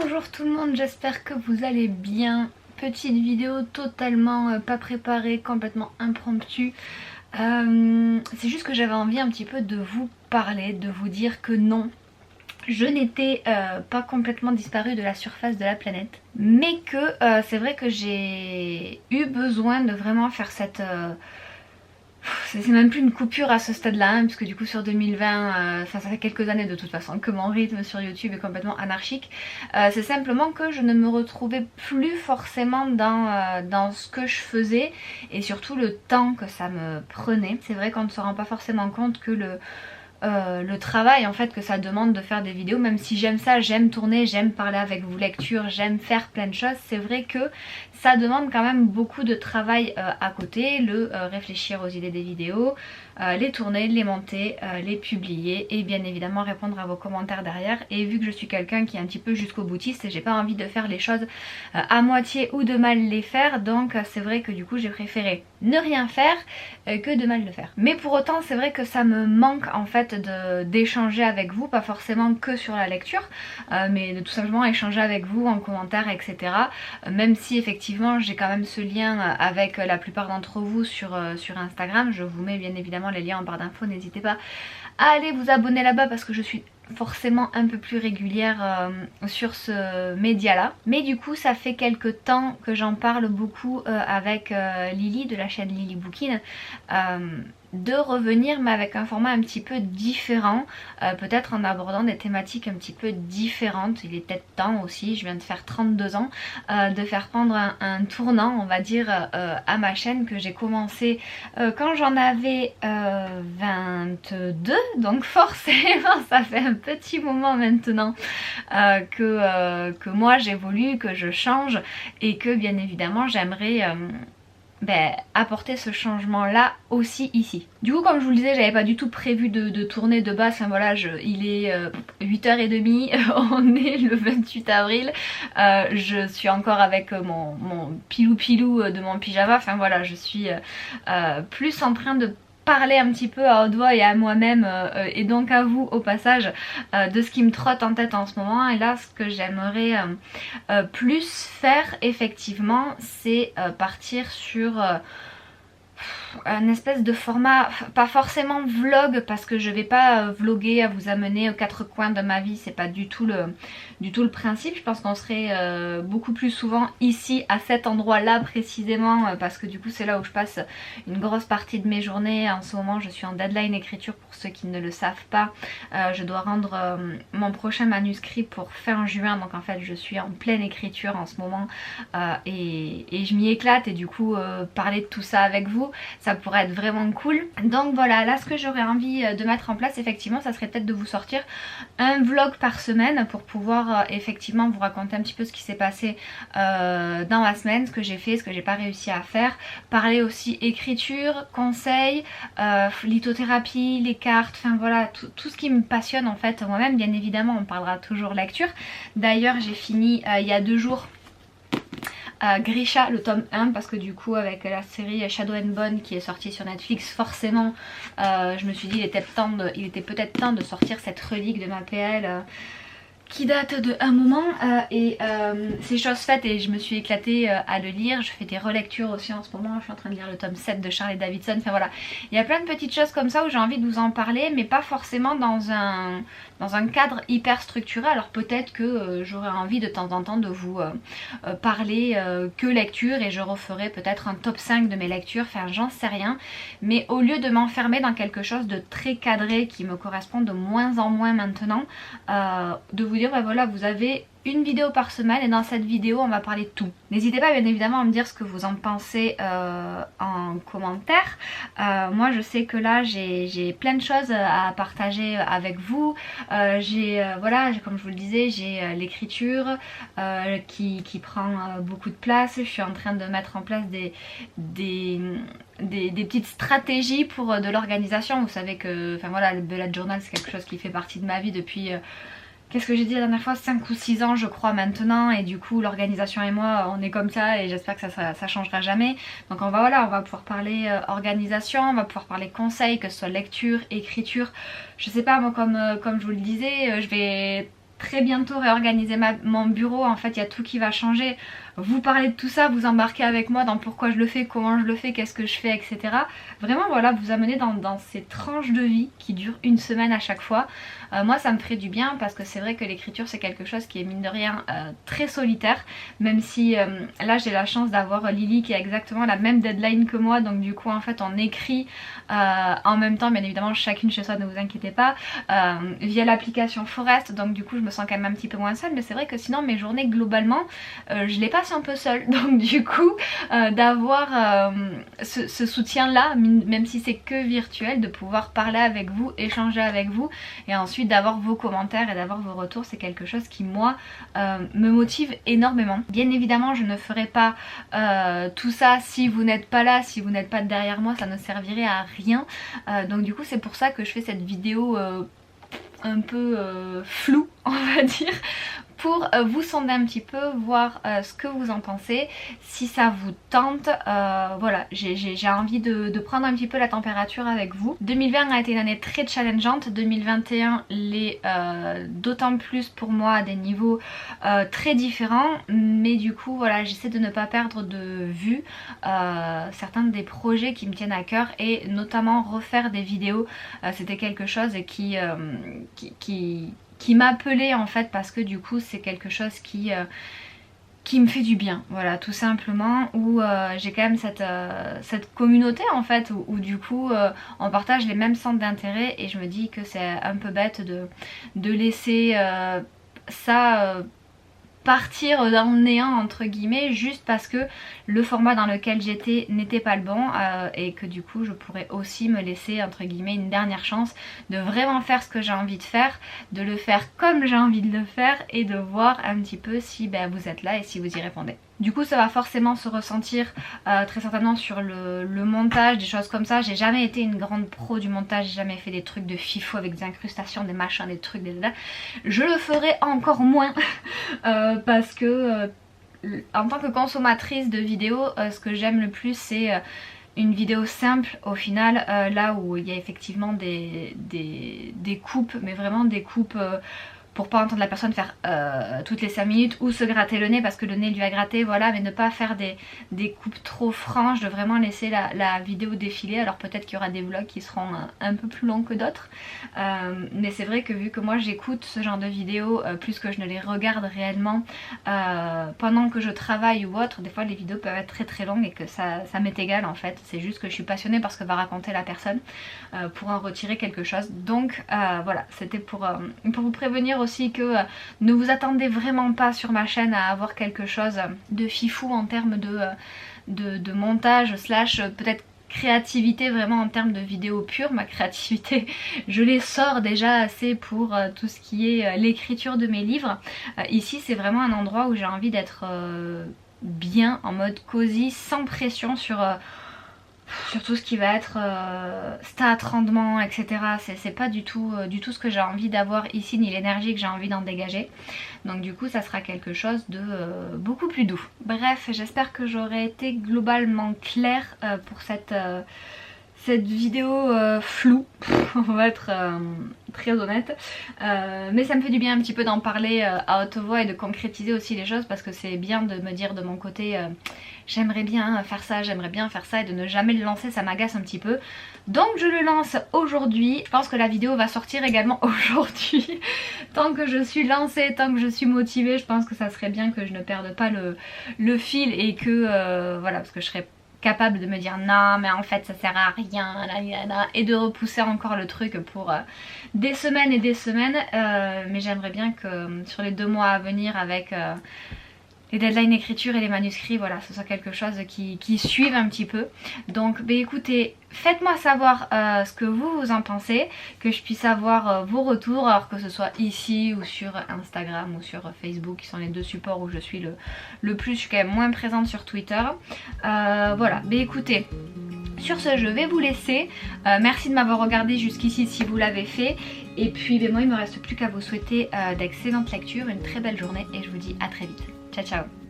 Bonjour tout le monde, j'espère que vous allez bien. Petite vidéo totalement pas préparée, complètement impromptue. C'est juste que j'avais envie un petit peu de vous parler, de vous dire que non, je n'étais pas complètement disparue de la surface de la planète. Mais que c'est vrai que j'ai eu besoin de vraiment faire cette... c'est même plus une coupure à ce stade-là, hein, puisque du coup sur 2020, enfin ça fait quelques années de toute façon que mon rythme sur YouTube est complètement anarchique. C'est simplement que je ne me retrouvais plus forcément dans ce que je faisais et surtout le temps que ça me prenait. C'est vrai qu'on ne se rend pas forcément compte que le travail en fait que ça demande de faire des vidéos, même si j'aime ça, j'aime tourner, j'aime parler avec vous lecture, j'aime faire plein de choses, c'est vrai que ça demande quand même beaucoup de travail à côté, réfléchir aux idées des vidéos, les tourner, les monter, les publier et bien évidemment répondre à vos commentaires derrière. Et vu que je suis quelqu'un qui est un petit peu jusqu'au boutiste, j'ai pas envie de faire les choses à moitié ou de mal les faire, donc c'est vrai que du coup j'ai préféré ne rien faire que de mal le faire. Mais pour autant c'est vrai que ça me manque en fait d'échanger avec vous, pas forcément que sur la lecture, mais de tout simplement échanger avec vous en commentaire, etc. Même si effectivement j'ai quand même ce lien avec la plupart d'entre vous sur Instagram, je vous mets bien évidemment les liens en barre d'infos, n'hésitez pas à aller vous abonner là-bas parce que je suis forcément un peu plus régulière sur ce média là. Mais du coup ça fait quelques temps que j'en parle beaucoup avec Lily de la chaîne Lily Bookin, de revenir mais avec un format un petit peu différent, peut-être en abordant des thématiques un petit peu différentes. Il est peut-être temps aussi, je viens de faire 32 ans, de faire prendre un tournant on va dire à ma chaîne que j'ai commencé quand j'en avais 22, donc forcément ça fait un petit moment maintenant que moi j'évolue, que je change et que bien évidemment j'aimerais apporter ce changement là aussi ici. Du coup comme je vous le disais, j'avais pas du tout prévu de tourner de base, enfin voilà, il est 8h30, on est le 28 avril, je suis encore avec mon pilou de mon pyjama, enfin voilà, je suis plus en train de parler un petit peu à haute voix et à moi-même et donc à vous au passage de ce qui me trotte en tête en ce moment. Et là ce que j'aimerais plus faire effectivement c'est partir sur un espèce de format, pas forcément vlog parce que je vais pas vloguer à vous amener aux quatre coins de ma vie, c'est pas du tout le principe. Je pense qu'on serait beaucoup plus souvent ici à cet endroit là précisément parce que du coup c'est là où je passe une grosse partie de mes journées. En ce moment je suis en deadline écriture pour ceux qui ne le savent pas, je dois rendre mon prochain manuscrit pour fin juin, donc en fait je suis en pleine écriture en ce moment et je m'y éclate et du coup parler de tout ça avec vous ça pourrait être vraiment cool. Donc voilà, là ce que j'aurais envie de mettre en place effectivement ça serait peut-être de vous sortir un vlog par semaine pour pouvoir effectivement vous raconter un petit peu ce qui s'est passé dans ma semaine, ce que j'ai fait, ce que j'ai pas réussi à faire, parler aussi écriture, conseils, lithothérapie, les cartes, enfin voilà tout ce qui me passionne en fait moi-même. Bien évidemment on parlera toujours lecture, d'ailleurs j'ai fini il y a 2 jours Grisha le tome 1 parce que du coup avec la série Shadow and Bone qui est sortie sur Netflix forcément je me suis dit il était peut-être temps de sortir cette relique de ma PL qui date de un moment c'est chose faite et je me suis éclatée à le lire. Je fais des relectures aussi en ce moment, je suis en train de lire le tome 7 de Charlie Davidson, enfin voilà, il y a plein de petites choses comme ça où j'ai envie de vous en parler mais pas forcément dans un cadre hyper structuré. Alors peut-être que j'aurai envie de temps en temps de vous parler que lecture et je referai peut-être un top 5 de mes lectures, enfin j'en sais rien, mais au lieu de m'enfermer dans quelque chose de très cadré qui me correspond de moins en moins maintenant, de vous dire voilà vous avez une vidéo par semaine et dans cette vidéo on va parler de tout. N'hésitez pas bien évidemment à me dire ce que vous en pensez en commentaire. Moi je sais que là j'ai plein de choses à partager avec vous. Voilà, comme je vous le disais, j'ai l'écriture qui prend beaucoup de place. Je suis en train de mettre en place des petites stratégies pour de l'organisation. Vous savez que enfin voilà, le bullet journal c'est quelque chose qui fait partie de ma vie depuis qu'est-ce que j'ai dit la dernière fois, 5 ou 6 ans je crois maintenant, et du coup l'organisation et moi on est comme ça et j'espère que ça changera jamais. Donc on va pouvoir parler organisation, on va pouvoir parler conseils, que ce soit lecture, écriture, je sais pas moi comme je vous le disais, je vais très bientôt réorganiser mon bureau. En fait il y a tout qui va changer, vous parler de tout ça, vous embarquer avec moi dans pourquoi je le fais, comment je le fais, qu'est-ce que je fais, etc. Vraiment voilà, vous amener dans ces tranches de vie qui durent une semaine à chaque fois. Moi ça me ferait du bien parce que c'est vrai que l'écriture c'est quelque chose qui est mine de rien très solitaire, même si là j'ai la chance d'avoir Lily qui a exactement la même deadline que moi, donc du coup en fait on écrit en même temps, bien évidemment chacune chez soi, ne vous inquiétez pas, via l'application Forest, donc du coup je me sens quand même un petit peu moins seule, mais c'est vrai que sinon mes journées globalement je les passe un peu seule, donc du coup d'avoir ce soutien là, même si c'est que virtuel, de pouvoir parler avec vous, échanger avec vous et ensuite d'avoir vos commentaires et d'avoir vos retours, c'est quelque chose qui moi me motive énormément. Bien évidemment je ne ferai pas tout ça si vous n'êtes pas là, si vous n'êtes pas derrière moi, ça ne servirait à rien, donc du coup c'est pour ça que je fais cette vidéo un peu floue on va dire, pour vous sonder un petit peu, voir ce que vous en pensez, si ça vous tente. Voilà, j'ai envie de prendre un petit peu la température avec vous. 2020 a été une année très challengeante, 2021 l'est d'autant plus pour moi à des niveaux très différents, mais du coup voilà, j'essaie de ne pas perdre de vue certains des projets qui me tiennent à cœur, et notamment refaire des vidéos, c'était quelque chose qui m'appelait en fait, parce que du coup c'est quelque chose qui me fait du bien, voilà, tout simplement, où j'ai quand même cette communauté en fait, où du coup on partage les mêmes centres d'intérêt, et je me dis que c'est un peu bête de laisser ça partir dans le néant entre guillemets, juste parce que le format dans lequel j'étais n'était pas le bon, et que du coup je pourrais aussi me laisser entre guillemets une dernière chance de vraiment faire ce que j'ai envie de faire, de le faire comme j'ai envie de le faire, et de voir un petit peu si vous êtes là et si vous y répondez. Du coup ça va forcément se ressentir très certainement sur le montage, des choses comme ça. J'ai jamais été une grande pro du montage, j'ai jamais fait des trucs de fifou avec des incrustations, des machins, des trucs, des... Je le ferai encore moins parce que en tant que consommatrice de vidéos, ce que j'aime le plus c'est une vidéo simple au final, là où il y a effectivement des coupes, mais vraiment des coupes pour pas entendre la personne faire toutes les 5 minutes ou se gratter le nez parce que le nez lui a gratté, voilà, mais ne pas faire des coupes trop franches, de vraiment laisser la vidéo défiler. Alors peut-être qu'il y aura des vlogs qui seront un peu plus longs que d'autres, mais c'est vrai que vu que moi j'écoute ce genre de vidéos plus que je ne les regarde réellement pendant que je travaille ou autre, des fois les vidéos peuvent être très très longues et que ça m'est égal en fait. C'est juste que je suis passionnée par ce que va raconter la personne pour en retirer quelque chose. Donc voilà, c'était pour vous prévenir aussi que ne vous attendez vraiment pas sur ma chaîne à avoir quelque chose de fifou en termes de montage slash peut-être créativité, vraiment en termes de vidéo pure. Ma créativité je les sors déjà assez pour tout ce qui est l'écriture de mes livres. Ici c'est vraiment un endroit où j'ai envie d'être bien, en mode cosy, sans pression sur tout ce qui va être stats, rendement, etc. C'est pas du tout ce que j'ai envie d'avoir ici, ni l'énergie que j'ai envie d'en dégager. Donc du coup ça sera quelque chose de beaucoup plus doux. Bref, j'espère que j'aurai été globalement claire pour cette vidéo floue, on va être très honnête, mais ça me fait du bien un petit peu d'en parler à haute voix et de concrétiser aussi les choses, parce que c'est bien de me dire de mon côté j'aimerais bien faire ça, j'aimerais bien faire ça, et de ne jamais le lancer, ça m'agace un petit peu. Donc je le lance aujourd'hui. Je pense que la vidéo va sortir également aujourd'hui. Tant que je suis lancée, tant que je suis motivée, je pense que ça serait bien que je ne perde pas le fil, et que voilà, parce que je serais capable de me dire non mais en fait ça sert à rien, et de repousser encore le truc pour des semaines et des semaines, mais j'aimerais bien que sur les 2 mois à venir, avec les deadlines d'écriture et les manuscrits, voilà, ce soit quelque chose qui suive un petit peu. Donc écoutez, faites-moi savoir ce que vous en pensez, que je puisse avoir vos retours, alors que ce soit ici ou sur Instagram ou sur Facebook, qui sont les 2 supports où je suis le plus. Je suis quand même moins présente sur Twitter. Voilà, écoutez, sur ce je vais vous laisser. Merci de m'avoir regardé jusqu'ici si vous l'avez fait. Et puis moi il me reste plus qu'à vous souhaiter d'excellentes lectures, une très belle journée, et je vous dis à très vite. Ciao ciao.